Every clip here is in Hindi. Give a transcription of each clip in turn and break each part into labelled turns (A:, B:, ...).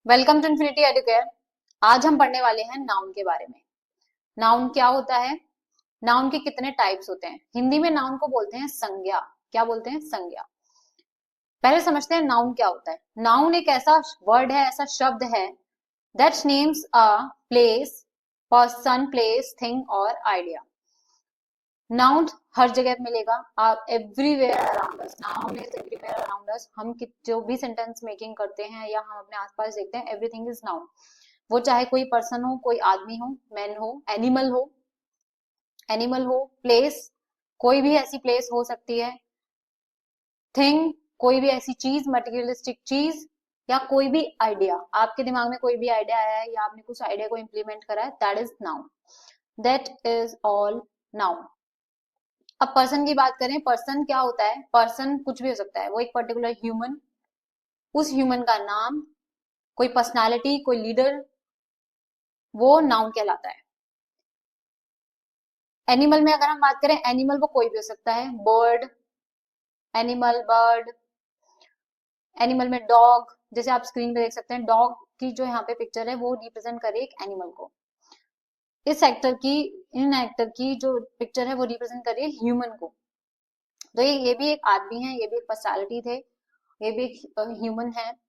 A: Welcome to infinity Educare. आज हम पढ़ने वाले हैं नाउन के बारे में। नाउन क्या होता है, नाउन के कितने टाइप्स होते हैं। हिंदी में नाउन को बोलते हैं संज्ञा। क्या बोलते हैं? संज्ञा। पहले समझते हैं नाउन क्या होता है। नाउन एक ऐसा वर्ड है, ऐसा शब्द है that names a place, person, place, thing और आइडिया। नाउन हर जगह मिलेगा, आप everywhere around us. Noun is everywhere around us. हम जो भी सेंटेंस मेकिंग करते हैं या हम अपने आसपास देखते हैं, एवरीथिंग इज नाउन। वो चाहे कोई पर्सन हो, कोई आदमी हो, मैन हो, एनिमल हो, प्लेस, कोई भी ऐसी प्लेस हो सकती है। थिंग, कोई भी ऐसी चीज, मटेरियलिस्टिक चीज, या कोई भी आइडिया। आपके दिमाग में कोई भी आइडिया आया है या आपने कुछ आइडिया को इम्प्लीमेंट करा है, that is noun. That is all noun. अब पर्सन की बात करें, पर्सन क्या होता है? पर्सन कुछ भी हो सकता है, वो एक पर्टिकुलर ह्यूमन, उस ह्यूमन का नाम, कोई पर्सनालिटी, कोई लीडर, वो नाउन कहलाता है। एनिमल में अगर हम बात करें, एनिमल वो कोई भी हो सकता है, बर्ड, एनिमल, बर्ड। एनिमल में डॉग, जैसे आप स्क्रीन पे देख सकते हैं, डॉग की जो यहाँ पे पिक्चर है वो रिप्रेजेंट करे एक एनिमल को। इस एक्टर की, इन एक्टर की जो पिक्चर है वो रिप्रेजेंट करे ह्यूमन को। तो ये भी एक आदमी है, ये भी एक पर्सनालिटी थे, ये भी एक ह्यूमन है,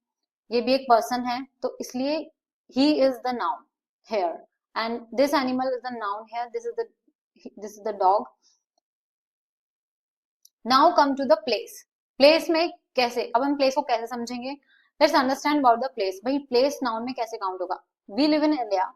A: ये भी एक पर्सन है, तो इसलिए ही is the noun here, and this animal is the noun here, this is the dog. Now come to the place. Place में कैसे, अब हम प्लेस को कैसे समझेंगे? Let's understand about the place. भाई प्लेस नाउन में कैसे काउंट होगा? We live in India,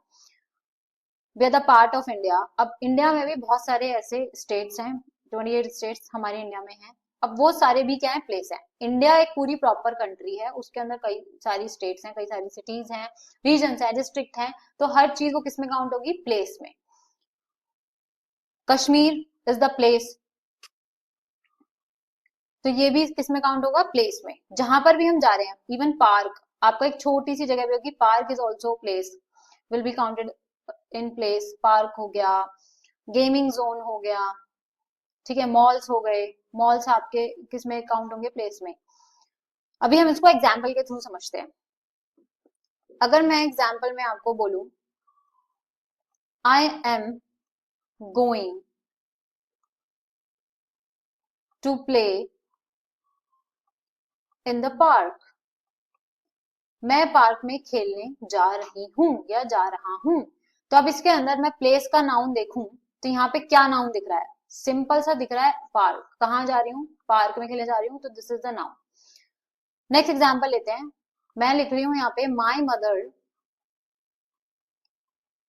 A: we are the part of India. अब इंडिया में भी बहुत सारे ऐसे स्टेट्स हैं, 28 स्टेट्स हमारे इंडिया में हैं। अब वो सारे भी क्या है? प्लेस है। इंडिया एक पूरी प्रॉपर कंट्री है, उसके अंदर कई सारी स्टेट्स हैं, कई सारी सिटीज हैं, रीजन्स है, डिस्ट्रिक्ट हैं, तो हर चीज वो किस में काउंट होगी? प्लेस में। कश्मीर इज द प्लेस, तो ये भी किस में काउंट होगा? प्लेस में। जहां पर भी हम जा रहे हैं, इवन पार्क, आपका एक छोटी सी जगह भी होगी, park is also place, will be counted in place. Park हो गया, गेमिंग जोन हो गया, ठीक है, मॉल्स हो गए, मॉल्स आपके किस में काउंट होंगे? प्लेस में। अभी हम इसको एग्जाम्पल के थ्रू समझते हैं। अगर मैं एग्जाम्पल में आपको बोलूं, I am going to play in the park, मैं पार्क में खेलने जा रही हूं या जा रहा हूं। तो अब इसके अंदर मैं प्लेस का नाउन देखूं, तो यहाँ पे क्या नाउन दिख रहा है? सिंपल सा दिख रहा है, पार्क। कहाँ जा रही हूँ? पार्क में खेलने जा रही हूँ, तो this is the noun. Next example लेते हैं। मैं लिख रही हूँ यहाँ पे, my mother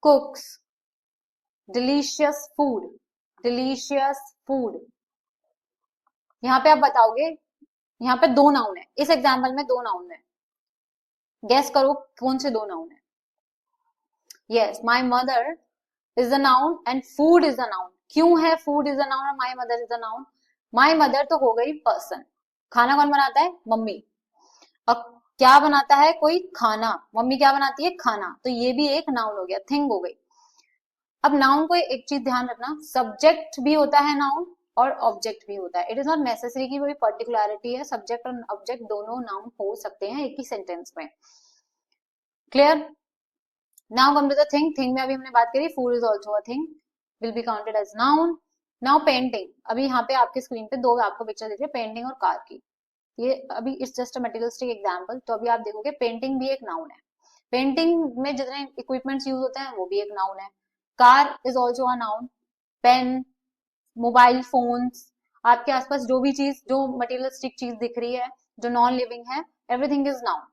A: कुक्स delicious food, delicious food. यहाँ पे आप बताओगे, यहाँ पे दो नाउन है, इस एग्जाम्पल में दो नाउन है, गेस करो कौन से दो नाउन है? Yes, my mother is the noun and food is the noun. क्यों है फूड इज द नाउन और my mother is the noun? My mother तो हो गई पर्सन, खाना कौन बनाता है? मम्मी। अब क्या बनाता है कोई? खाना। मम्मी क्या बनाती है? खाना। तो ये भी एक नाउन हो गया, थिंग हो गई। अब नाउन को एक चीज ध्यान रखना, सब्जेक्ट भी होता है नाउन और ऑब्जेक्ट भी होता है। इट इज नॉट नेसेसरी कि कोई पर्टिकुलरिटी है, सब्जेक्ट और ऑब्जेक्ट दोनों नाउन हो सकते हैं एक ही सेंटेंस में। Clear? Now come to the thing. Thing में अभी हमने बात करी, food is also a thing, will be counted as noun. Now painting. अभी यहाँ पे आपके स्क्रीन पे दो आपको पिक्चर दिख रही है, पेंटिंग और कार की। ये अभी it's just a materialistic example, तो अभी आप देखोगे पेंटिंग भी एक नाउन है। पेंटिंग में जितने इक्विपमेंट्स यूज होते हैं वो भी एक नाउन है। Car is also a noun. Pen, mobile phones, आपके आसपास जो भी चीज, जो मटेरियलिस्टिक चीज दिख रही है, जो नॉन लिविंग है, everything is noun.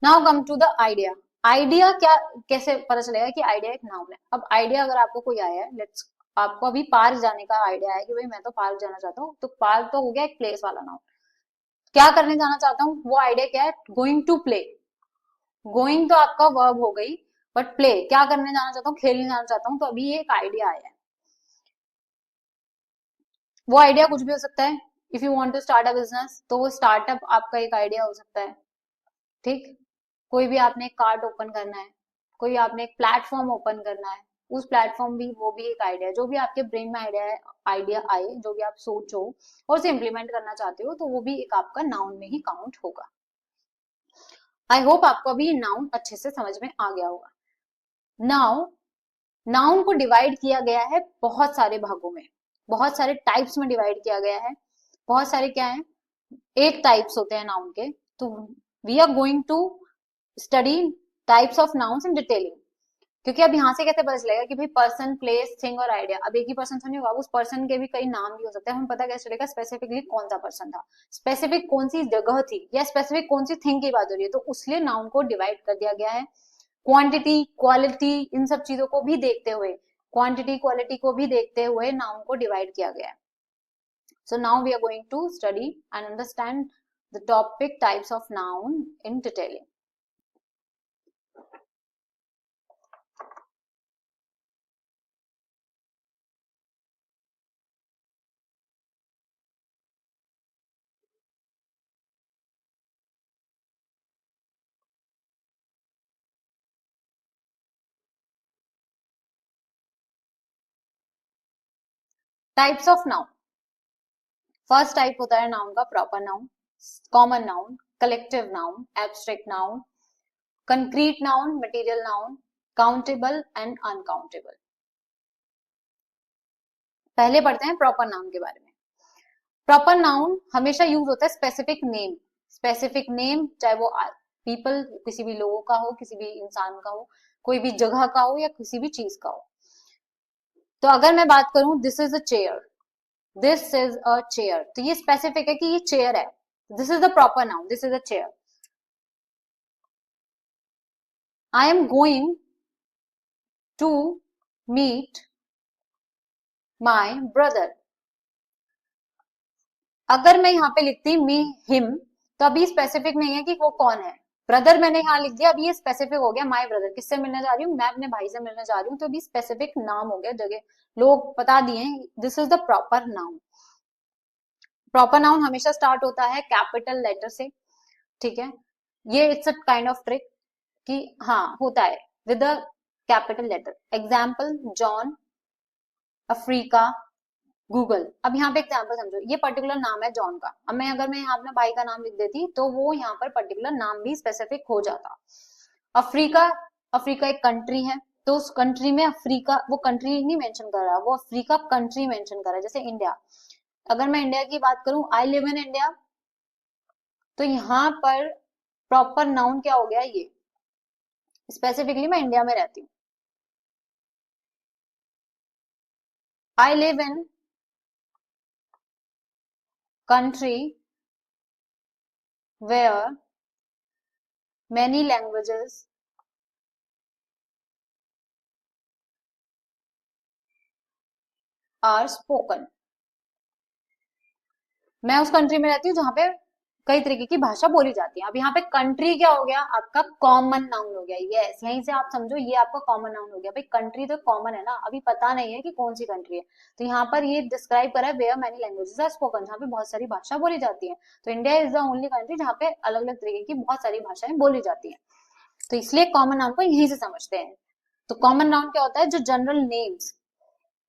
A: Now come to the idea. Idea क्या, कैसे पता चलेगा कि आइडिया एक नाउन है? अब आइडिया अगर आपको कोई आया है, लेट्स, आपको अभी पार्क जाने का आइडिया है कि भाई मैं तो पार्क जाना चाहता हूँ, तो पार्क तो हो गया एक प्लेस वाला नाउन। क्या करने जाना चाहता हूँ, वो आइडिया क्या है? Going to play. गोइंग तो आपका वर्ब हो गई, बट प्ले क्या करने जाना चाहता हूँ? खेलने जाना चाहता हूँ, तो अभी ये एक आइडिया आया है। वो आइडिया कुछ भी हो सकता है। If you want to start a business, तो वो स्टार्टअप आपका एक आइडिया हो सकता है। ठीक, कोई भी आपने एक कार्ट ओपन करना है, कोई आपने एक प्लेटफॉर्म ओपन करना है, उस प्लेटफॉर्म भी, वो भी एक आइडिया है। जो भी आपके ब्रेन में आइडिया है, आइडिया आए, जो भी आप सोचो और उसे इम्प्लीमेंट करना चाहते हो, तो वो भी एक आपका नाउन में ही काउंट होगा। आई होप आपको अभी नाउन अच्छे से समझ में आ गया होगा। नाउ नाउन को डिवाइड किया गया है बहुत सारे भागों में, बहुत सारे टाइप्स में डिवाइड किया गया है। बहुत सारे क्या है, 8 टाइप्स होते हैं नाउन के। तो we are going to study types of nouns in detailing. क्योंकि अब यहाँ से कैसे पता चलेगा कि भाई पर्सन, प्लेस, थिंग और आइडिया, अब एक ही पर्सन तो नहीं होगा, उस पर्सन के भी कई नाम भी हो सकते हैं। हमें पता कैसे चलेगा स्पेसिफिकली कौन सा पर्सन था, स्पेसिफिक कौन सी जगह थी, या स्पेसिफिक कौन सी थिंग की बात हो रही है। तो उसलिए नाउन को डिवाइड कर दिया गया है। क्वांटिटी, क्वालिटी, इन सब चीजों को भी देखते हुए, क्वांटिटी क्वालिटी को भी देखते हुए नाउन को डिवाइड किया गया है। So now we are going to study and understand the topic types of noun in detailing. Types of noun. First type होता है नाउन का proper noun, common noun, collective noun, abstract noun, concrete noun, material noun, countable and uncountable. पहले पढ़ते हैं प्रॉपर नाउन के बारे में। प्रॉपर नाउन हमेशा यूज होता है स्पेसिफिक नेम, स्पेसिफिक नेम, चाहे वो पीपल, किसी भी लोगों का हो, किसी भी इंसान का हो, कोई भी जगह का हो, या किसी भी चीज का हो। तो अगर मैं बात करूं this is a chair, this is a chair, तो ये स्पेसिफिक है कि ये चेयर है। This is the proper noun, this is a chair. I am going to meet my brother. अगर मैं यहाँ पे लिखती मी हिम, तो अभी स्पेसिफिक नहीं है कि वो कौन है। ब्रदर मैंने यहाँ लिख दिया, अभी ये स्पेसिफिक हो गया माई ब्रदर, किससे मिलने जा रही हूँ, मैं अपने भाई से मिलने जा रही हूँ, तो अभी स्पेसिफिक नाम हो गया, जगह लोग बता दिए। This is the proper noun. Proper noun हमेशा स्टार्ट होता है कैपिटल लेटर से, ठीक है। ये it's a kind of trick कि हाँ होता है with the capital letter. Example John, Africa, Google. अब यहाँ पे एग्जाम्पल समझो, ये पर्टिकुलर नाम है जॉन का। अब मैं अगर मैं यहाँ अपने भाई का नाम लिख देती तो वो यहाँ पर पर्टिकुलर नाम भी स्पेसिफिक हो जाता। अफ्रीका, अफ्रीका एक कंट्री है, तो उस कंट्री में अफ्रीका, वो कंट्री नहीं मेंशन कर रहा, वो अफ्रीका कंट्री मेंशन कर रहा है। जैसे इंडिया, अगर मैं इंडिया की बात करूं, आई लिव इन इंडिया, तो यहाँ पर प्रॉपर नाउन क्या हो गया, ये स्पेसिफिकली मैं इंडिया में रहती हूँ। I live in country where many languages are spoken। मैं उस कंट्री में रहती हूँ जहां पे कई तरीके की भाषा बोली जाती है। अब यहाँ पे कंट्री क्या हो गया, आपका कॉमन नाउन हो गया। यस, यहीं से आप समझो ये आपका कॉमन नाउन हो गया। भाई कंट्री तो कॉमन है ना, अभी पता नहीं है कि कौन सी कंट्री है, तो यहाँ पर ये डिस्क्राइब करा है where many languages are spoken, जहाँ पे बहुत सारी भाषा बोली जाती है। तो India is the only country जहाँ पे अलग अलग तरीके की बहुत सारी भाषाएं बोली जाती है। तो इसलिए कॉमन नाउन को यहीं से समझते हैं। तो कॉमन नाउन क्या होता है, जो जनरल नेम्स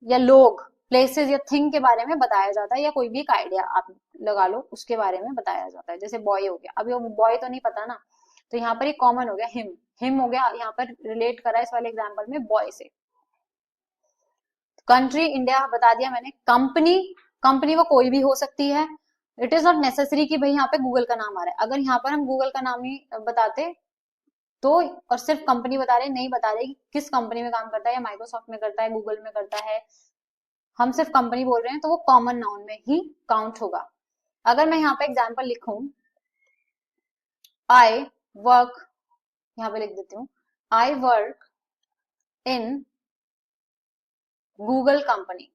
A: या लोग, प्लेसेस या थिंग के बारे में बताया जाता है, या कोई भी एक आइडिया आप लगा लो उसके बारे में बताया जाता है। जैसे बॉय हो गया, अभी वो बॉय तो नहीं पता ना, तो यहाँ पर ये कॉमन हो गया हिम, हिम हो गया, यहाँ पर रिलेट करा इस वाले एग्जाम्पल में बॉय से। कंट्री इंडिया बता दिया मैंने। कंपनी, कंपनी वो कोई भी हो सकती है। इट इज नॉट नेसेसरी कि भाई यहाँ पे गूगल का नाम आ रहा है। अगर यहाँ पर हम गूगल का नाम ही बताते तो, और सिर्फ कंपनी बता रहे, नहीं बता रहे कि किस कंपनी में काम करता है, या माइक्रोसॉफ्ट में करता है, गूगल में करता है, हम सिर्फ कंपनी बोल रहे हैं, तो वो कॉमन नाउन में ही काउंट होगा। अगर मैं यहाँ पे एग्जाम्पल लिखूं, आई वर्क, यहाँ पे लिख देती हूँ, I work in Google company,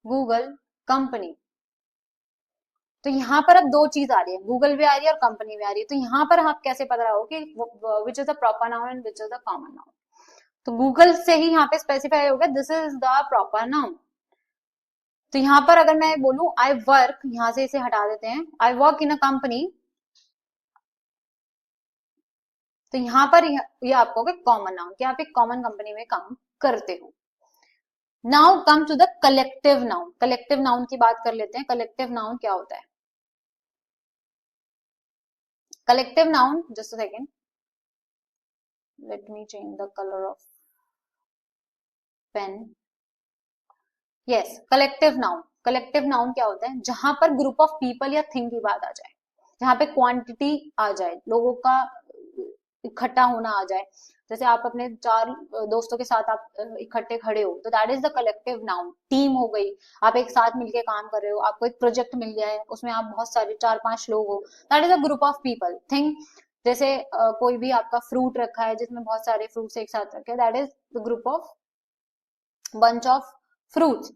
A: Google company. तो यहाँ पर अब दो चीज आ रही है, गूगल भी आ रही है और कंपनी भी आ रही है। तो यहाँ पर आप कैसे पता रहो कि विच is the proper noun and which is the common noun. तो गूगल से ही यहाँ पे स्पेसिफाई हो गया this is the proper noun. तो यहाँ पर अगर मैं बोलूं आई वर्क, यहाँ से इसे हटा देते हैं, I work in a company, तो यहाँ पर ये आपको कॉमन नाउन कि आप एक कॉमन कंपनी में काम करते हो। Now come to the collective noun. Collective noun की बात कर लेते हैं। कलेक्टिव नाउन क्या होता है, collective noun, just a second, let me change the colour of pen. Yes, collective noun. Collective noun क्या होता है? जहां पर ग्रुप ऑफ पीपल या थिंग की बात आ जाए, जहां पे क्वांटिटी आ जाए, लोगों का इकट्ठा होना आ जाए। जैसे आप अपने चार दोस्तों के साथ आप इकट्ठे खड़े हो, तो that is the collective noun. Team हो गई, आप एक साथ मिलके काम कर रहे हो, आपको एक प्रोजेक्ट मिल गया है, उसमें आप बहुत सारे 4-5 लोग हो, that is a group of people. Thing, जैसे कोई भी आपका फ्रूट रखा है जिसमें बहुत सारे फ्रूट्स एक साथ रखे, that is the group of bunch of fruits.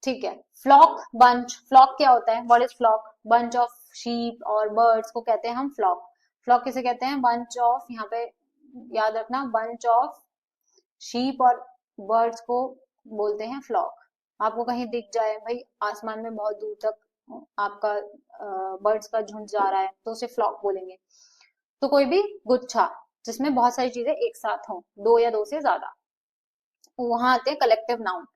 A: ठीक है। फ्लॉक, बंच, फ्लॉक क्या होता है? What is flock? Bunch of sheep और बर्ड्स को कहते हैं हम फ्लॉक। फ्लॉक किसे कहते हैं? बंच ऑफ, यहाँ पे याद रखना, बंच ऑफ शीप और बर्ड्स को बोलते हैं फ्लॉक। आपको कहीं दिख जाए भाई आसमान में बहुत दूर तक आपका बर्ड्स का झुंड जा रहा है, तो उसे फ्लॉक बोलेंगे। तो कोई भी गुच्छा जिसमें बहुत सारी चीजें एक साथ हों, दो या दो से ज्यादा, वहां आते हैं collective noun.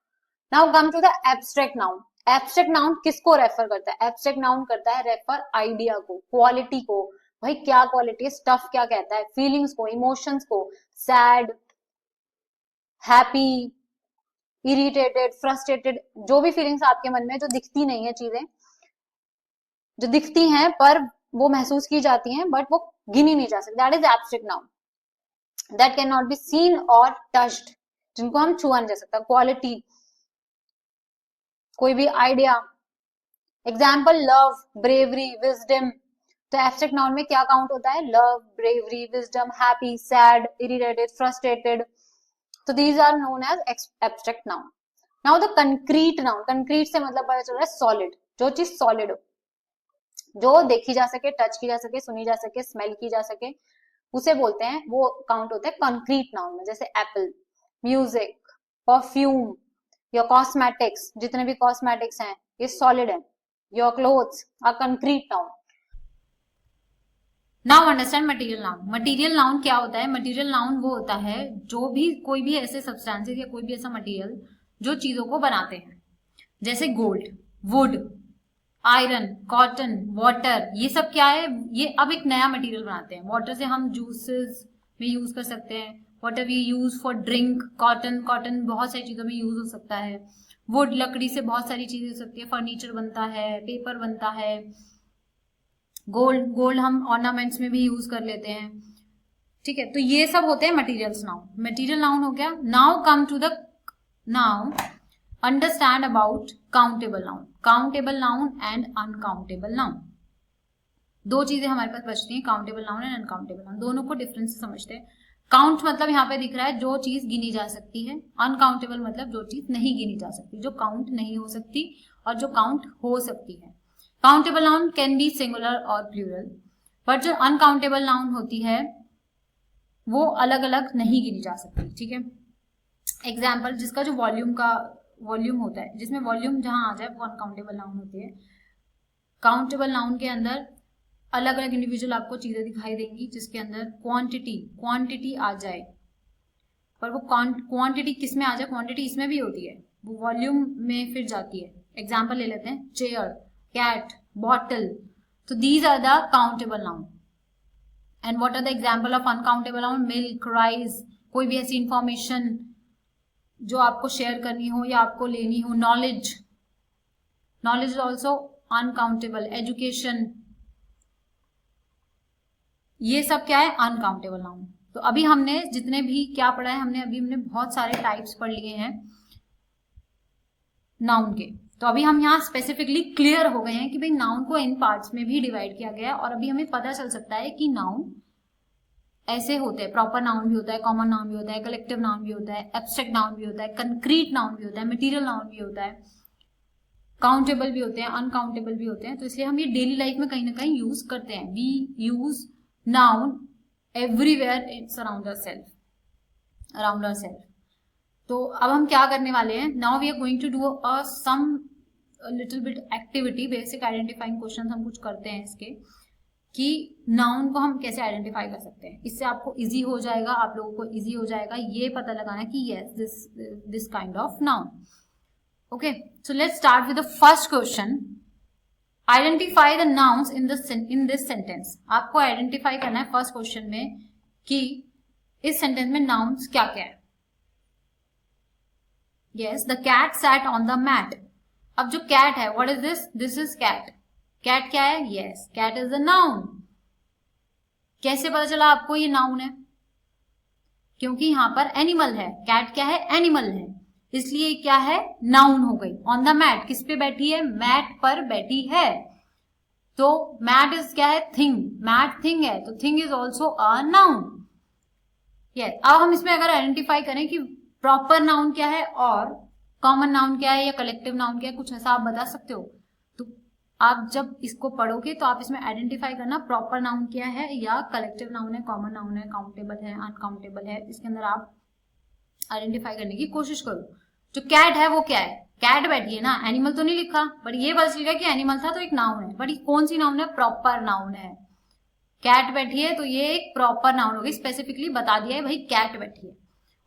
A: Now come to the abstract noun. Abstract noun किसको रेफर करता है? एब्स्ट्रैक्ट नाउन करता है रेफर आइडिया को, क्वालिटी को। भाई क्या क्वालिटी है? स्टफ क्या कहता है? फीलिंग्स को, इमोशंस को, सैड, हैप्पी, इरिटेटेड, फ्रस्ट्रेटेड, जो भी फीलिंग्स आपके मन में जो दिखती नहीं है, चीजें जो दिखती हैं पर वो महसूस की जाती हैं बट वो गिनी नहीं जा सकती, that is abstract noun. That can not be seen और टच्ड, जिनको हम छुआ नहीं जा सकता। क्वालिटी, कोई भी idea. Example, love, bravery, wisdom. तो एब्स्ट्रैक्ट नाउन में क्या काउंट होता है? Love, bravery, wisdom, happy, sad, irritated, frustrated. तो these are known as abstract noun. Now the concrete noun. Concrete से मतलब पता चल रहा है सॉलिड, जो चीज सॉलिड हो, जो देखी जा सके, टच की जा सके, सुनी जा सके, स्मेल की जा सके, उसे बोलते हैं, वो काउंट होते हैं कंक्रीट नाउन में। जैसे apple, music, perfume, your cosmetics, जितने भी कॉस्मेटिक्स हैं ये सॉलिड है। Your clothes are concrete noun. Now understand material noun. Material noun क्या होता है? मटेरियल नाउन वो होता है जो भी कोई भी ऐसे सब्सटेंसेस या कोई भी ऐसा मटेरियल जो चीजों को बनाते हैं, जैसे gold, would, iron, cotton, water, ये सब क्या है? ये अब एक नया मटेरियल बनाते हैं। वाटर से हम जूसेस में यूज कर सकते हैं, water we use for drink. Cotton, cotton बहुत सारी चीजों में यूज हो सकता है। वुड, लकड़ी से बहुत सारी चीजें हो सकती है, फर्नीचर बनता है, पेपर बनता है। गोल्ड, गोल्ड हम ऑर्नामेंट्स में भी यूज कर लेते हैं। ठीक है, तो ये सब होते हैं मटेरियल्स नाउन। मटेरियल नाउन हो गया। Now come to the now understand about countable noun. Countable noun and uncountable noun, दो चीजें हमारे पास बचती हैं, countable noun and uncountable noun. दोनों को डिफरेंस समझते हैं। काउंट मतलब यहाँ पे दिख रहा है जो चीज गिनी जा सकती है, अनकाउंटेबल मतलब जो चीज नहीं गिनी जा सकती, जो काउंट नहीं हो सकती और जो काउंट हो सकती है। Countable noun can be singular और प्लूरल, बट जो अनकाउंटेबल नाउन होती है वो अलग अलग नहीं गिनी जा सकती। ठीक है, एग्जाम्पल, जिसका जो वॉल्यूम होता है, जिसमें वॉल्यूम जहां आ जाए वो अनकाउंटेबल नाउन होती है। काउंटेबल नाउन के अंदर अलग अलग इंडिविजुअल आपको चीजें दिखाई देंगी जिसके अंदर क्वांटिटी आ जाए, पर वो क्वांटिटी किस में आ जाए? क्वांटिटी इसमें भी होती है, वो वॉल्यूम में फिर जाती है। एग्जाम्पल ले लेते हैं, चेयर, कैट, बॉटल। तो these are the countable noun. And what are the example of uncountable noun? Milk, rice, कोई भी ऐसी इंफॉर्मेशन जो आपको शेयर करनी हो या आपको लेनी हो। Knowledge, knowledge is also uncountable. Education, ये सब क्या है? Uncountable noun. तो अभी हमने जितने भी क्या पढ़ा है, हमने बहुत सारे टाइप्स पढ़ लिए हैं नाउन के। तो अभी हम यहाँ स्पेसिफिकली क्लियर हो गए हैं कि भाई नाउन को इन पार्ट्स में भी डिवाइड किया गया है, और अभी हमें पता चल सकता है कि नाउन ऐसे होते हैं। प्रॉपर नाउन भी होता है, कॉमन नाउन भी होता है, कलेक्टिव नाउन भी होता है, एब्स्ट्रैक्ट नाउन भी होता है, कंक्रीट नाउन भी होता है, मटेरियल नाउन भी होता है, काउंटेबल भी होते हैं, अनकाउंटेबल भी होते हैं। तो इसलिए हम ये डेली लाइफ में कहीं ना कहीं यूज करते हैं। We use noun everywhere it's around ourselves. तो अब हम क्या करने वाले हैं? Now we are going to do some little bit activity, basic identifying question हम कुछ करते हैं इसके, कि नाउन को हम कैसे आइडेंटिफाई कर सकते हैं। इससे आपको इजी हो जाएगा, आप लोगों को इजी हो जाएगा ये पता लगाना कि yes this kind of noun. Okay, so let's start with the first question. Identify the nouns in this sentence. आपको आइडेंटिफाई करना है फर्स्ट क्वेश्चन में कि इस सेंटेंस में नाउन्स क्या क्या है। Yes, the cat sat on the mat. अब जो कैट है, what is this? This is cat. Cat क्या है? Yes, cat is the noun. कैसे पता चला आपको ये नाउन है? क्योंकि यहां पर एनिमल है। कैट क्या है? एनिमल है, इसलिए क्या है? नाउन हो गई। ऑन द मैट, किस पे बैठी है? मैट पर बैठी है। तो मैट इज क्या है? थिंग। मैट थिंग है, तो thing is also a noun. Yes, अब हम इसमें अगर आइडेंटिफाई करें कि प्रॉपर नाउन क्या है और कॉमन नाउन क्या है या कलेक्टिव नाउन क्या है, कुछ ऐसा आप बता सकते हो? तो आप जब इसको पढ़ोगे तो आप इसमें आइडेंटिफाई करना प्रॉपर नाउन क्या है या कलेक्टिव नाउन है, कॉमन नाउन है, काउंटेबल है, अनकाउंटेबल है। इसके अंदर आप आइडेंटिफाई करने की कोशिश करो। जो कैट है वो क्या है? कैट बैठी है ना, एनिमल तो नहीं लिखा, बट ये पता चल गया कि एनिमल था तो एक नाउन है। बट कौन सी नाउन है? प्रॉपर नाउन है। कैट बैठी है तो ये एक प्रॉपर नाउन होगी, स्पेसिफिकली बता दिया है भाई कैट बैठी है।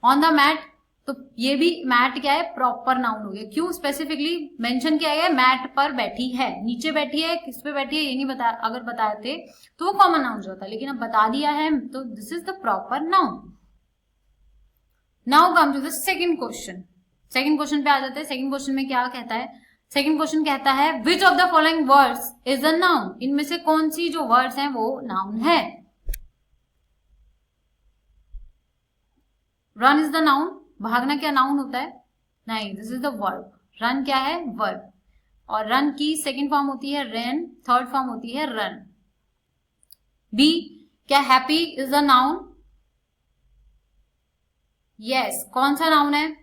A: ऑन द मैट, तो ये भी मैट क्या है? प्रॉपर नाउन हो गया। क्यों स्पेसिफिकली मेंशन किया गया? मैट पर बैठी है। नीचे बैठी है, किस पे बैठी है ये नहीं बता, अगर बताते तो वो कॉमन नाउन होता, लेकिन अब बता दिया है तो this is the proper noun. Now come to the second question. Second question पे आ जाते हैं। सेकंड क्वेश्चन में क्या कहता है? सेकंड क्वेश्चन कहता है which of the following words is a noun. इनमें से कौन सी जो वर्ड्स हैं वो नाउन है? Run is the noun. भागना क्या नाउन होता है? नहीं, this is the verb. Run क्या है? वर्ब। और रन की सेकंड फॉर्म होती है रन, थर्ड फॉर्म होती है रन। बी क्या? Happy is the noun. Yes, कौन सा नाउन है?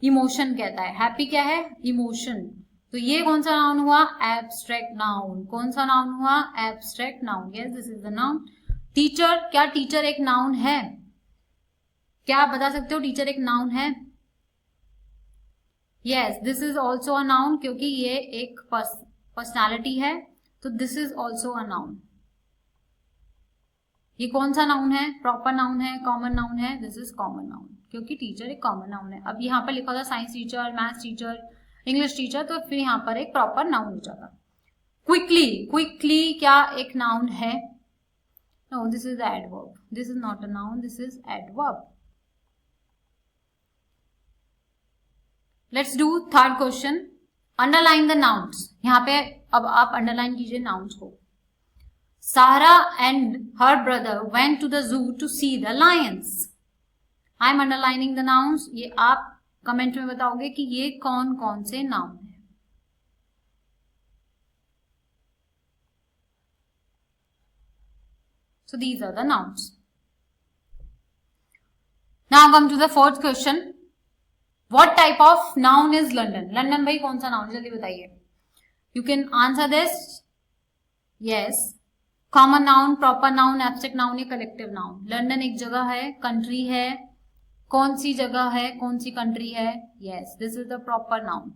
A: इमोशन कहता है। हैप्पी क्या है? इमोशन। तो ये कौन सा नाउन हुआ? Abstract noun. कौन सा नाउन हुआ? Abstract noun. Yes, this is the noun. Teacher क्या? टीचर एक नाउन है? क्या आप बता सकते हो टीचर एक नाउन है? Yes, this is also a noun, क्योंकि ये एक पर्सनैलिटी है, तो this is also a noun. ये कौन सा नाउन है? प्रॉपर नाउन है, कॉमन नाउन है? दिस इज कॉमन नाउन, क्योंकि टीचर एक कॉमन नाउन है। अब यहाँ पर लिखा था science teacher, maths teacher, English teacher, तो फिर यहाँ पर एक प्रॉपर नाउन हो जाता। क्विकली, क्विकली क्या एक नाउन है? No, this is adverb. This is not a noun, this is adverb. Let's do third question. Underline the nouns. यहाँ पे अब आप अंडरलाइन कीजिए नाउन्स को। Sarah and her brother went to the zoo to see the lions. I am underlining the nouns. ये आप कमेंट में बताओगे कि ये कौन कौन से नाउन है। So these are the nouns. Now come to the fourth question. What type of noun is London? London भाई कौन सा नाउन? जल्दी बताइए। You can answer this. Yes. Common noun, proper noun, abstract noun या कलेक्टिव नाउन? लंदन एक जगह है, कंट्री है। कौन सी जगह है, कौन सी कंट्री है? Yes, this is the proper noun.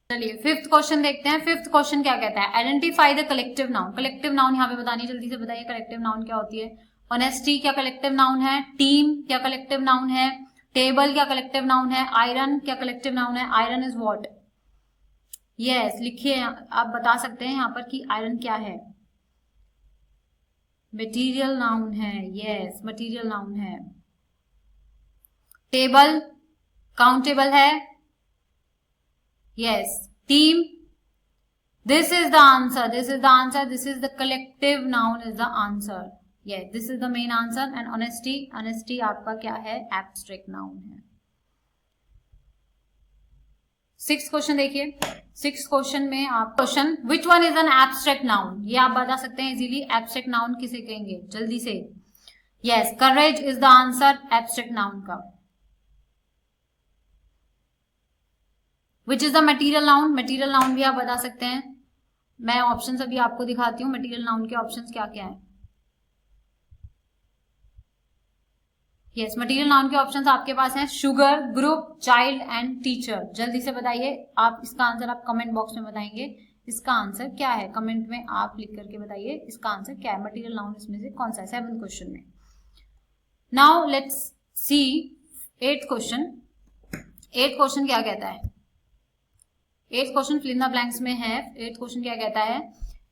A: चलिए फिफ्थ क्वेश्चन देखते हैं। फिफ्थ क्वेश्चन क्या कहता है? Identify the collective noun. Collective noun यहाँ पे बतानी, जल्दी से बताइए कलेक्टिव नाउन क्या होती है। ऑनेस्टी क्या कलेक्टिव नाउन है? टीम क्या कलेक्टिव नाउन है? टेबल क्या कलेक्टिव नाउन है? आयरन क्या कलेक्टिव नाउन है? Iron is what? यस, लिखिए, आप बता सकते हैं यहाँ पर कि आयरन क्या है। मटेरियल नाउन है। यस, मटेरियल नाउन है। टेबल काउंटेबल है। Yes, team, this is the answer, this is the answer, this is the collective noun is the answer. Yes, this is the main answer. And honesty, honesty आपका क्या है? एब्स्ट्रैक्ट नाउन है। सिक्स क्वेश्चन देखिए। सिक्स क्वेश्चन में आप question which one is an abstract noun, ये आप बता सकते हैं इजीली। एब्स्ट्रैक्ट नाउन किसे कहेंगे? जल्दी से। Yes, courage is the answer abstract noun का। Which is the material noun? Material noun भी आप बता सकते हैं। मैं ऑप्शंस अभी आपको दिखाती हूँ, मटीरियल नाउन के ऑप्शंस क्या क्या है। यस, मटेरियल नाउन के ऑप्शंस आपके पास हैं sugar, group, child and teacher. जल्दी से बताइए आप इसका आंसर, आप कमेंट बॉक्स में बताएंगे इसका आंसर क्या है। कमेंट में आप लिख करके बताइए इसका आंसर क्या है। मटेरियल नाउन इसमें से कौन सा है? सेवंथ क्वेश्चन में। Now let's see eighth question. Eighth question क्या कहता है? 8th question fill in the blanks में है। 8th क्वेश्चन क्या कहता है?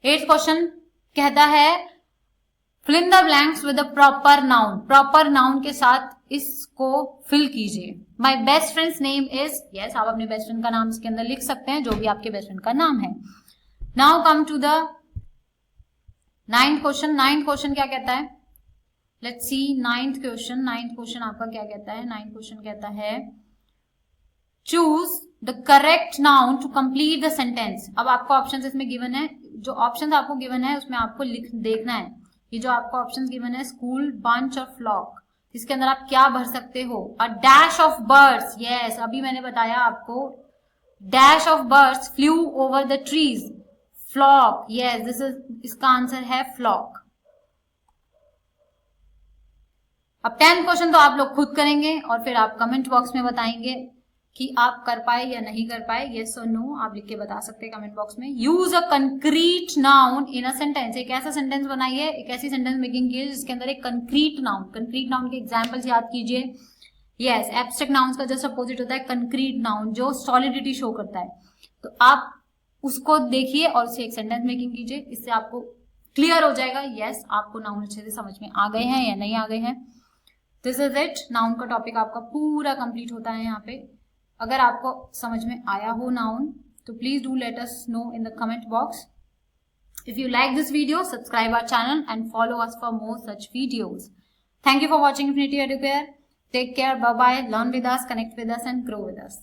A: 8th क्वेश्चन कहता है fill in the blanks with a proper noun. Proper noun के साथ इसको फिल कीजिए। My best friend's name is, yes आप अपने बेस्ट फ्रेंड का नाम इसके अंदर लिख सकते हैं, जो भी आपके बेस्ट फ्रेंड का नाम है। Now come to the 9th question. 9th question क्या कहता है? Let's see 9th question. 9th question आपका क्या कहता है? 9th क्वेश्चन कहता है choose the correct noun to complete the sentence. अब आपको ऑप्शन इसमें गिवन है, जो ऑप्शन आपको गिवन है उसमें आपको देखना है। ये जो आपको ऑप्शन गिवन है स्कूल, बंच और फ्लॉक, इसके अंदर आप क्या भर सकते हो? A dash of birds, yes अभी मैंने बताया आपको, dash of birds flew over the trees. Flock, yes this is, इसका आंसर है फ्लॉक। अब 10th क्वेश्चन तो आप लोग खुद करेंगे और फिर आप कमेंट बॉक्स में बताएंगे कि आप कर पाए या नहीं कर पाए, यस और नो आप लिख के बता सकते हैं कमेंट बॉक्स में। Use a concrete noun in a sentence. एक ऐसा सेंटेंस बनाइए, एक ऐसी सेंटेंस मेकिंग कीजिए जिसके अंदर एक कंक्रीट नाउन के एग्जांपल्स याद कीजिए। यस एब्स्ट्रैक्ट नाउन्स का जस्ट अपोजिट होता है कंक्रीट नाउन, जो सॉलिडिटी शो करता है। तो आप उसको देखिए और उसे एक सेंटेंस मेकिंग कीजिए, इससे आपको क्लियर हो जाएगा यस आपको नाउन अच्छे से समझ में आ गए हैं या नहीं आ गए हैं। दिस इज इट, नाउन का टॉपिक आपका पूरा कंप्लीट होता है यहाँ पे। अगर आपको समझ में आया हो नाउन तो please do let us know in the comment box. If you like this video, subscribe our channel and follow us for more such videos. Thank you for watching Infinity Educare. Take care, bye bye, learn with us, connect with us and grow with us.